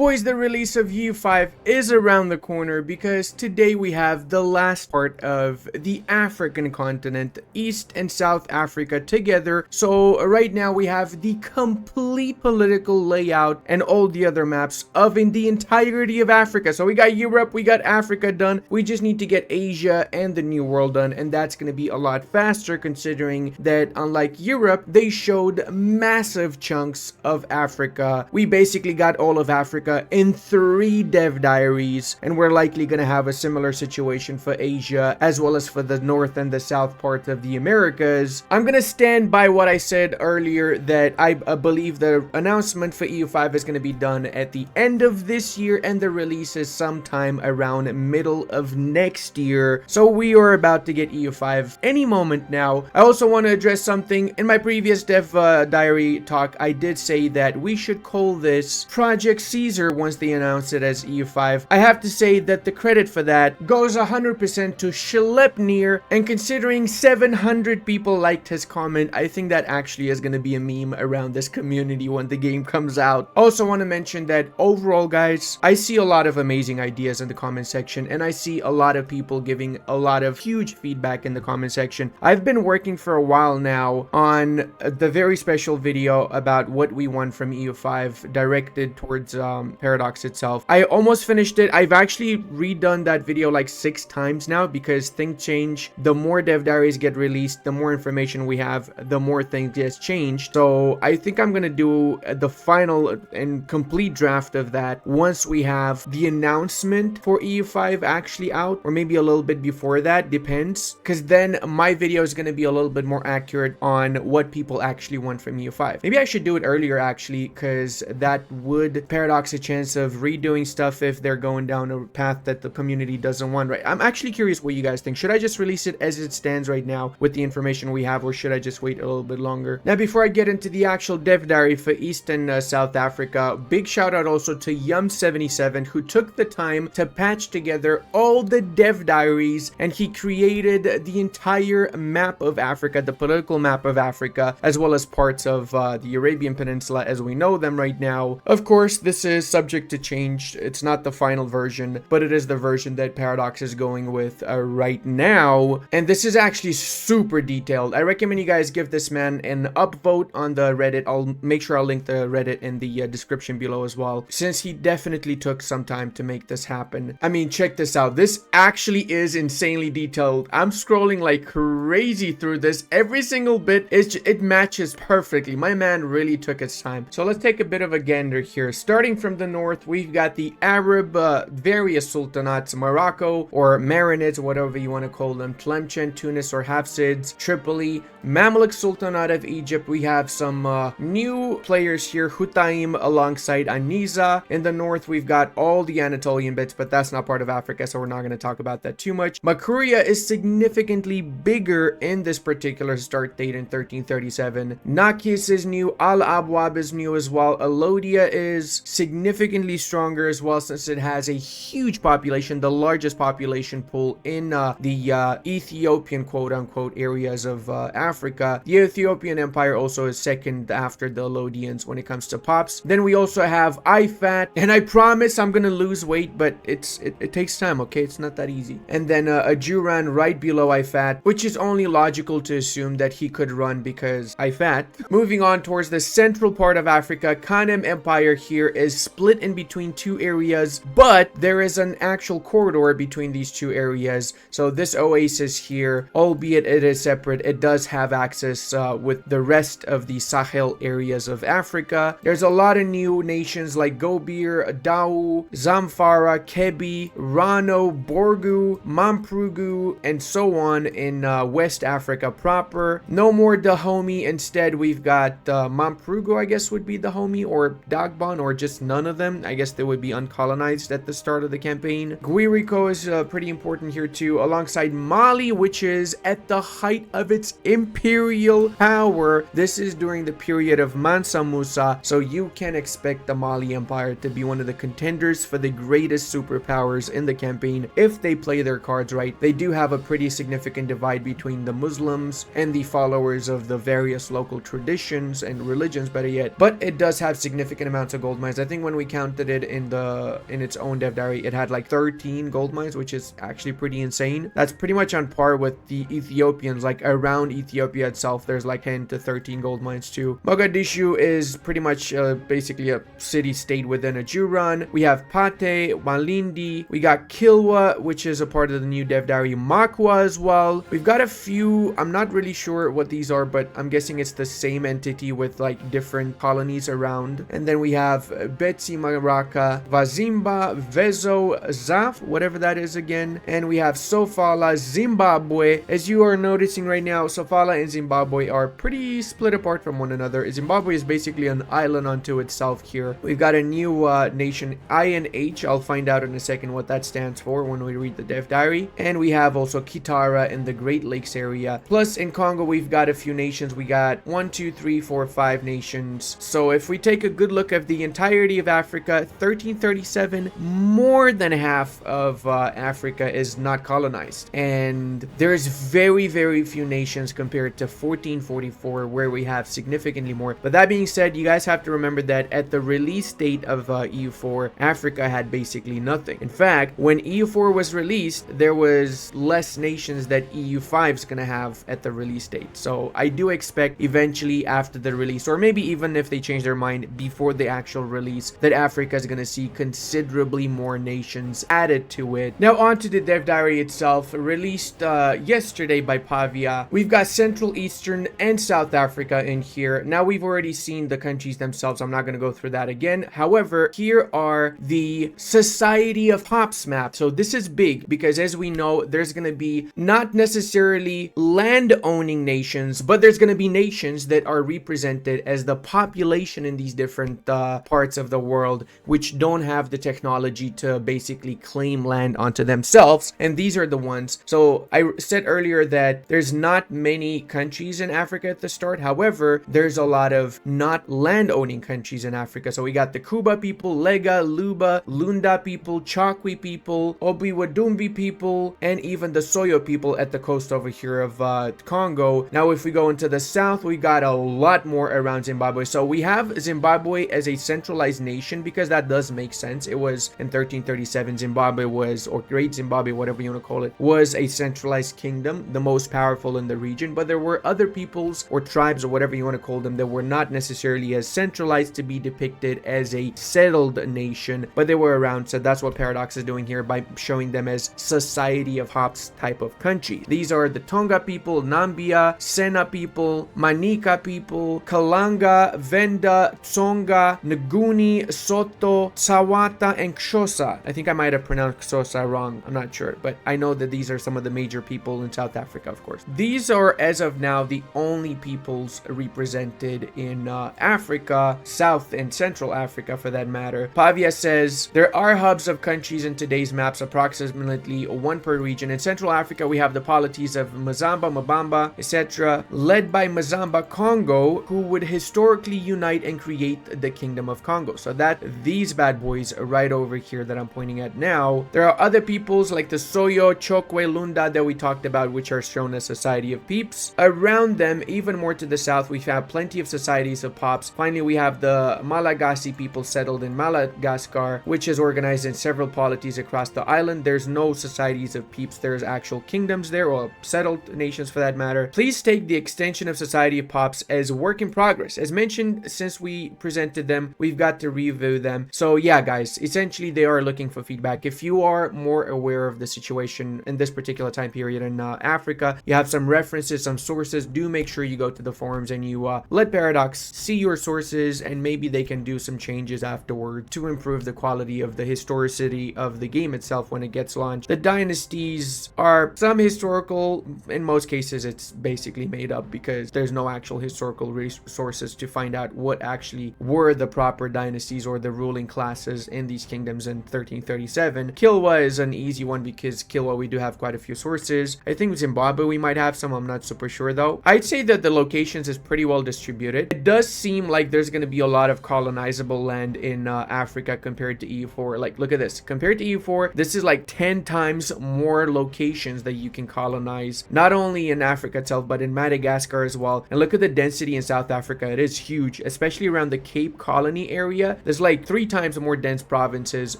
Boys, the release of EU5 is around the corner because today we have the last part of the African continent, East and South Africa together. So right now we have the complete political layout and all the other maps of in the entirety of Africa. So we got Europe, we got Africa done. We just need to get Asia and the New World done, and that's going to be a lot faster considering that unlike Europe, they showed massive chunks of Africa. We basically got all of Africa in 3 dev diaries, and we're likely going to have a similar situation for Asia as well as for the north and the south part of the Americas. I'm going to stand by what I said earlier that I believe the announcement for EU5 is going to be done at the end of this year and the release is sometime around middle of next year. So we are about to get EU5 any moment now. I also want to address something. In my previous dev diary talk, I did say that we should call this Project Caesar once they announce it as EU5. I have to say that the credit for that goes 100% to Schleppnir, and considering 700 people liked his comment, I think that actually is going to be a meme around this community when the game comes out. Also want to mention that overall, guys, I see a lot of amazing ideas in the comment section, and I see a lot of people giving a lot of huge feedback in the comment section. I've been working for a while now on the very special video about what we want from EU5 directed towards Paradox itself. I almost finished it. I've actually redone that video like 6 times now because things change. The more dev diaries get released, the more information we have, the more things get changed. So I think I'm gonna do the final and complete draft of that once we have the announcement for EU5 actually out, or maybe a little bit before that, depends, because then my video is gonna be a little bit more accurate on what people actually want from EU5. Maybe I should do it earlier actually, because that would Paradox a chance of redoing stuff if they're going down a path that the community doesn't want, right? I'm actually curious what you guys think. Should I just release it as it stands right now with the information we have, or should I just wait a little bit longer? Now, before I get into the actual dev diary for East and South Africa, big shout out also to Yum77, who took the time to patch together all the dev diaries, and he created the entire map of Africa, the political map of Africa, as well as parts of the Arabian Peninsula as we know them right now. Of course, this is subject to change. It's not the final version, but it is the version that Paradox is going with right now, and this is actually super detailed. I recommend you guys give this man an upvote on the Reddit. I'll make sure I'll link the Reddit in the description below as well, since he definitely took some time to make this happen. I mean, check this out. This actually is insanely detailed. I'm scrolling like crazy through this. Every single bit it matches perfectly. My man really took his time. So let's take a bit of a gander here. Starting from the north, we've got the Arab various sultanates, Morocco or Marinids, whatever you want to call them, Tlemcen, Tunis or Hafsids, Tripoli, Mamluk Sultanate of Egypt. We have some new players here, Hutaim alongside Aniza. In the north, we've got all the Anatolian bits, but that's not part of Africa, so we're not going to talk about that too much. Makuria is significantly bigger in this particular start date in 1337. Nakis is new, Al-Abwab is new as well. Alodia is significantly stronger as well, since it has a huge population, the largest population pool in the Ethiopian quote-unquote areas of Africa. The Ethiopian Empire also is second after the Lodians when it comes to pops. Then we also have Ifat, and I promise I'm gonna lose weight, but it takes time, okay? It's not that easy. And then Ajuran right below Ifat, which is only logical to assume that he could run because Ifat. Moving on towards the central part of Africa, Kanem Empire here is split in between 2 areas, but there is an actual corridor between these 2 areas. So this oasis here, albeit it is separate, it does have access with the rest of the Sahel areas of Africa. There's a lot of new nations like Gobir, Dau, Zamfara, Kebi, Rano, Borgu, Mamprugu, and so on in West Africa proper. No more Dahomey. Instead, we've got Mamprugu, I guess would be Dahomey, or Dagbon, or just none of them. I guess they would be uncolonized at the start of the campaign. Guirico is pretty important here too, alongside Mali, which is at the height of its imperial power. This is during the period of Mansa Musa, so you can expect the Mali Empire to be one of the contenders for the greatest superpowers in the campaign if they play their cards right. They do have a pretty significant divide between the Muslims and the followers of the various local traditions and religions, better yet, but it does have significant amounts of gold mines. I think when we counted it in its own dev diary, it had like 13 gold mines, which is actually pretty insane. That's pretty much on par with the Ethiopians. Like around Ethiopia itself, there's like 10 to 13 gold mines too. Mogadishu is pretty much basically a city-state within a Juran. We have Pate, Malindi. We got Kilwa, which is a part of the new dev diary. Makwa as well. We've got a few, I'm not really sure what these are, but I'm guessing it's the same entity with like different colonies around. And then we have Betsi Maraka, Vazimba, Vezo, Zaf, whatever that is again. And we have Sofala, Zimbabwe. As you are noticing right now, Sofala and Zimbabwe are pretty split apart from one another. Zimbabwe is basically an island unto itself here. We've got a new nation, INH. I'll find out in a second what that stands for when we read the dev diary. And we have also Kitara in the Great Lakes area. Plus in Congo, we've got a few nations. We got 1, 2, 3, 4, 5 nations. So if we take a good look at the entirety of Africa, 1337, more than half of Africa is not colonized. And there's very, very few nations compared to 1444, where we have significantly more. But that being said, you guys have to remember that at the release date of EU4, Africa had basically nothing. In fact, when EU4 was released, there was less nations that EU5 is going to have at the release date. So I do expect eventually after the release, or maybe even if they change their mind before the actual release, that Africa is going to see considerably more nations added to it. Now on to the dev diary itself, released yesterday by Pavia. We've got Central, Eastern, and South Africa in here. Now we've already seen the countries themselves. I'm not going to go through that again. However, here are the Society of Hops map. So this is big because as we know, there's going to be not necessarily land-owning nations, but there's going to be nations that are represented as the population in these different parts of the world, which don't have the technology to basically claim land onto themselves. And these are the ones. So I said earlier that there's not many countries in Africa at the start. However, there's a lot of not land-owning countries in Africa. So we got the Kuba people, Lega, Luba, Lunda people, Chakwi people, Obiwadumbi people, and even the Soyo people at the coast over here of Congo. Now, if we go into the south, we got a lot more around Zimbabwe. So we have Zimbabwe as a centralized nation because that does make sense. It was in 1337, Zimbabwe was, or Great Zimbabwe, whatever you want to call it, was a centralized kingdom, the most powerful in the region. But there were other peoples or tribes or whatever you want to call them that were not necessarily as centralized to be depicted as a settled nation, but they were around. So that's what Paradox is doing here by showing them as Society of Hops type of country. These are the Tonga people, Nambia, Sena people, Manika people, Kalanga, Venda, Tsonga, Nguni, Soto, Tsawata, and Xhosa. I think I might have pronounced Xhosa wrong. I'm not sure, but I know that these are some of the major people in South Africa, of course. These are, as of now, the only peoples represented in Africa, South and Central Africa for that matter. Pavia says there are hubs of countries in today's maps, approximately one per region. In Central Africa, we have the polities of Mazamba, Mabamba, etc., led by Mazamba Congo, who would historically unite and create the Kingdom of Congo. So that these bad boys are right over here that I'm pointing at now. There are other peoples like the Soyo, Chokwe, Lunda that we talked about, which are shown as Society of Peeps. Around them, even more to the south, we have plenty of societies of Pops. Finally, we have the Malagasy people settled in Madagascar, which is organized in several polities across the island. There's no societies of Peeps. There's actual kingdoms there, or settled nations for that matter. Please take the extension of Society of Pops as work in progress. As mentioned, since we presented them, we've got to review them. So yeah, guys, essentially they are looking for feedback. If you are more aware of the situation in this particular time period in Africa, you have some references, some sources, do make sure you go to the forums and you let Paradox see your sources, and maybe they can do some changes afterward to improve the quality of the historicity of the game itself when it gets launched. The dynasties are some historical, in most cases it's basically made up because there's no actual historical resources to find out what actually were the proper dynasties or the ruling classes in these kingdoms in 1337. Kilwa is an easy one because Kilwa we do have quite a few sources. I think Zimbabwe we might have some, I'm not super sure though. I'd say that the locations is pretty well distributed. It does seem like there's going to be a lot of colonizable land in Africa compared to EU4. Like, look at this. Compared to EU4, this is like 10 times more locations that you can colonize, not only in Africa itself, but in Madagascar as well. And look at the density in South Africa. It is huge, especially around the Cape Colony area. area. There's like 3 times more dense provinces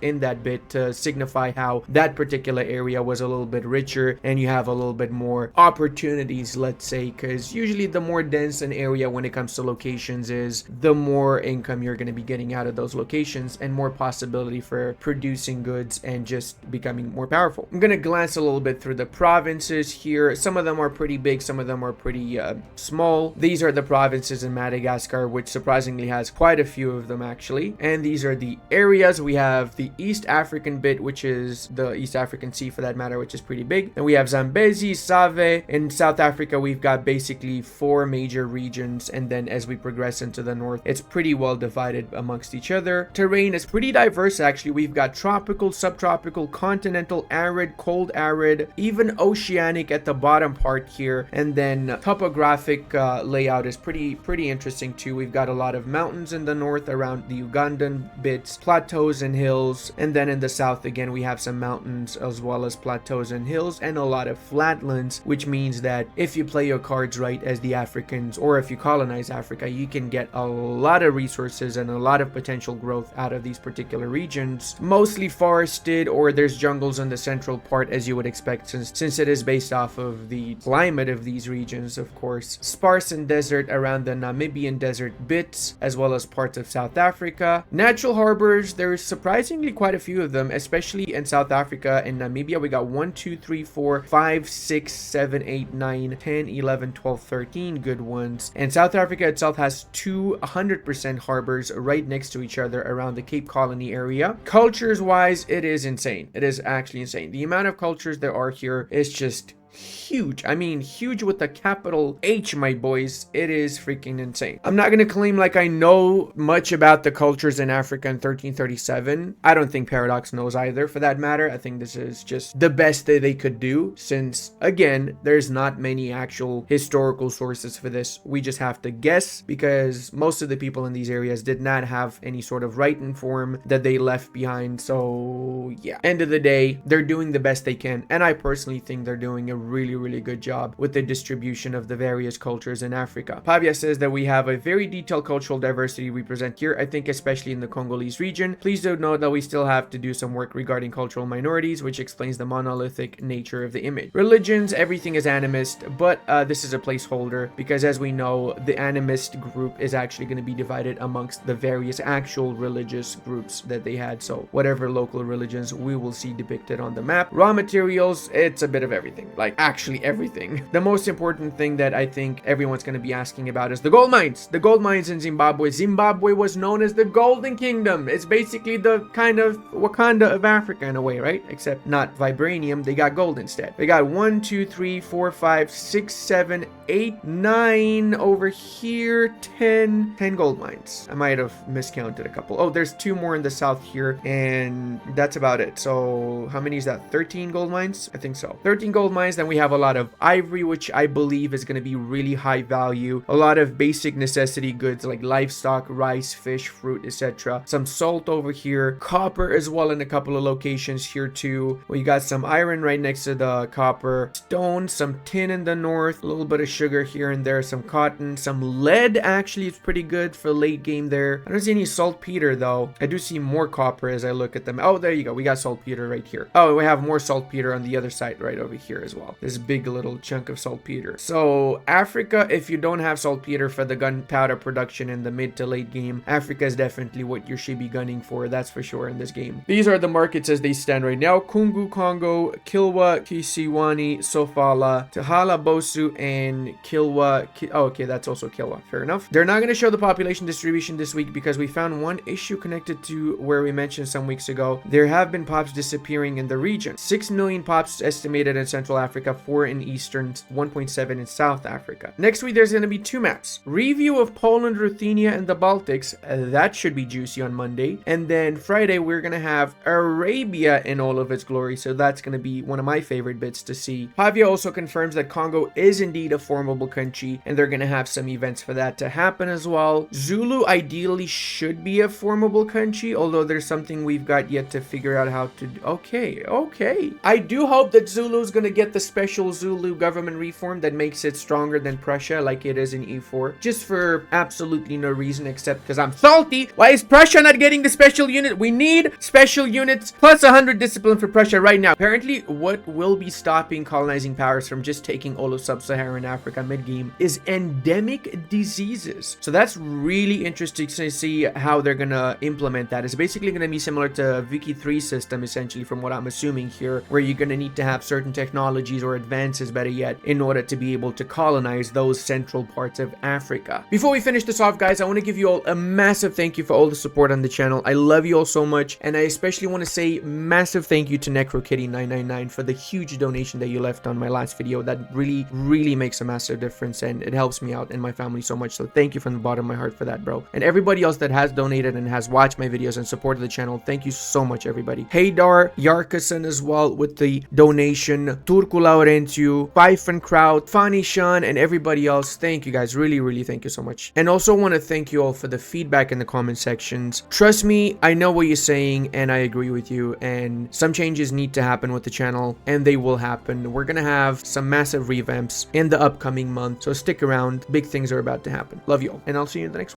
in that bit to signify how that particular area was a little bit richer, and you have a little bit more opportunities, let's say, because usually the more dense an area when it comes to locations is, the more income you're going to be getting out of those locations and more possibility for producing goods and just becoming more powerful. I'm going to glance a little bit through the provinces here. Some of them are pretty big, some of them are pretty small. These are the provinces in Madagascar, which surprisingly has quite a few of them actually. And these are the areas. We have the East African bit, which is the East African Sea for that matter, which is pretty big. And we have Zambezi, Save. In South Africa, we've got basically 4 major regions, and then as we progress into the north, it's pretty well divided amongst each other. Terrain is pretty diverse actually. We've got tropical, subtropical, continental, arid, cold arid, even oceanic at the bottom part here. And then topographic layout is pretty interesting too. We've got a lot of mountains in the north around the Ugandan bits, plateaus and hills, and then in the south again we have some mountains as well as plateaus and hills, and a lot of flatlands, which means that if you play your cards right as the Africans, or if you colonize Africa, you can get a lot of resources and a lot of potential growth out of these particular regions. Mostly forested, or there's jungles in the central part as you would expect, since it is based off of the climate of these regions, of course. Sparse and desert around the Namibian desert bits, as well as parts of South Africa. Natural harbors, there's surprisingly quite a few of them, especially in South Africa and Namibia. We got 1, 2, 3, 4, 5, 6, 7, 8, 9, 10, 11, 12, 13 good ones. And South Africa itself has 200% harbors right next to each other around the Cape Colony area. Cultures wise, it is insane. It is actually insane. The amount of cultures there are here is just huge. I mean, huge with a capital H, my boys. It is freaking insane. I'm not going to claim like I know much about the cultures in Africa in 1337. I don't think Paradox knows either, for that matter. I think this is just the best that they could do, since, again, there's not many actual historical sources for this. We just have to guess, because most of the people in these areas did not have any sort of written form that they left behind. So, yeah. End of the day, they're doing the best they can, and I personally think they're doing a really good job with the distribution of the various cultures in Africa. Pavia says that we have a very detailed cultural diversity we present here, I think especially in the Congolese region. Please do note that we still have to do some work regarding cultural minorities, which explains the monolithic nature of the image. Religions, everything is animist, but this is a placeholder, because as we know, the animist group is actually going to be divided amongst the various actual religious groups that they had. So whatever local religions we will see depicted on the map. Raw materials, it's a bit of everything. Like actually everything. The most important thing that I think everyone's going to be asking about is the gold mines. The gold mines in Zimbabwe. Zimbabwe was known as the Golden Kingdom. It's basically the kind of Wakanda of Africa in a way, right? Except not vibranium. They got gold instead. They got 1, 2, 3, 4, 5, 6, 7, 8, 9 over here. 10 gold mines. I might have miscounted a couple. Oh, there's 2 more in the south here, and that's about it. So how many is that? 13 gold mines? I think so. 13 gold mines. Then we have a lot of ivory, which I believe is going to be really high value. A lot of basic necessity goods like livestock, rice, fish, fruit, etc. Some salt over here. Copper as well in a couple of locations here too. We got some iron right next to the copper. Stone, some tin in the north. A little bit of sugar here and there. Some cotton. Some lead actually is pretty good for late game there. I don't see any saltpeter though. I do see more copper as I look at them. Oh, there you go. We got saltpeter right here. Oh, we have more saltpeter on the other side right over here as well. This big little chunk of saltpeter. So Africa, if you don't have saltpeter for the gunpowder production in the mid to late game, Africa is definitely what you should be gunning for. That's for sure in this game. These are the markets as they stand right now. Kungu, Congo, Kilwa, Kisiwani, Sofala, Tahala, Bosu, and Kilwa. Oh, okay, that's also Kilwa. Fair enough. They're not going to show the population distribution this week because we found one issue connected to where we mentioned some weeks ago. There have been pops disappearing in the region. 6 million pops estimated in Central Africa, 4 in Eastern, 1.7 in South Africa. Next week, there's going to be 2 maps. Review of Poland, Ruthenia, and the Baltics. That should be juicy on Monday. And then Friday, we're going to have Arabia in all of its glory. So that's going to be one of my favorite bits to see. Pavia also confirms that Congo is indeed a formable country, and they're going to have some events for that to happen as well. Zulu ideally should be a formable country, although there's something we've got yet to figure out how to do. Okay. I do hope that Zulu's going to get the special Zulu government reform that makes it stronger than Prussia like it is in E4, just for absolutely no reason except because I'm salty. Why is Prussia not getting the special unit? We need special units plus 100 discipline for Prussia right now. Apparently, what will be stopping colonizing powers from just taking all of sub-Saharan Africa mid-game is endemic diseases. So that's really interesting to see how they're gonna implement that. It's basically gonna be similar to Wiki 3 system, essentially, from what I'm assuming here, where you're gonna need to have certain technologies or advances, better yet, in order to be able to colonize those central parts of Africa. Before we finish this off, guys, I want to give you all a massive thank you for all the support on the channel. I love you all so much, and I especially want to say massive thank you to NecroKitty999 for the huge donation that you left on my last video. That really makes a massive difference, and it helps me out and my family so much. So thank you from the bottom of my heart for that, bro. And everybody else that has donated and has watched my videos and supported the channel, thank you so much, everybody. Haydar Yarkason as well with the donation, Turku Laurentiu, Pfeifenkraut, Fanny Shan, and everybody else. Thank you guys, really thank you so much. And also want to thank you all for the feedback in the comment sections. Trust me, I know what you're saying and I agree with you, and some changes need to happen with the channel, and they will happen. We're gonna have some massive revamps in the upcoming month, so stick around. Big things are about to happen. Love you all, and I'll see you in the next one.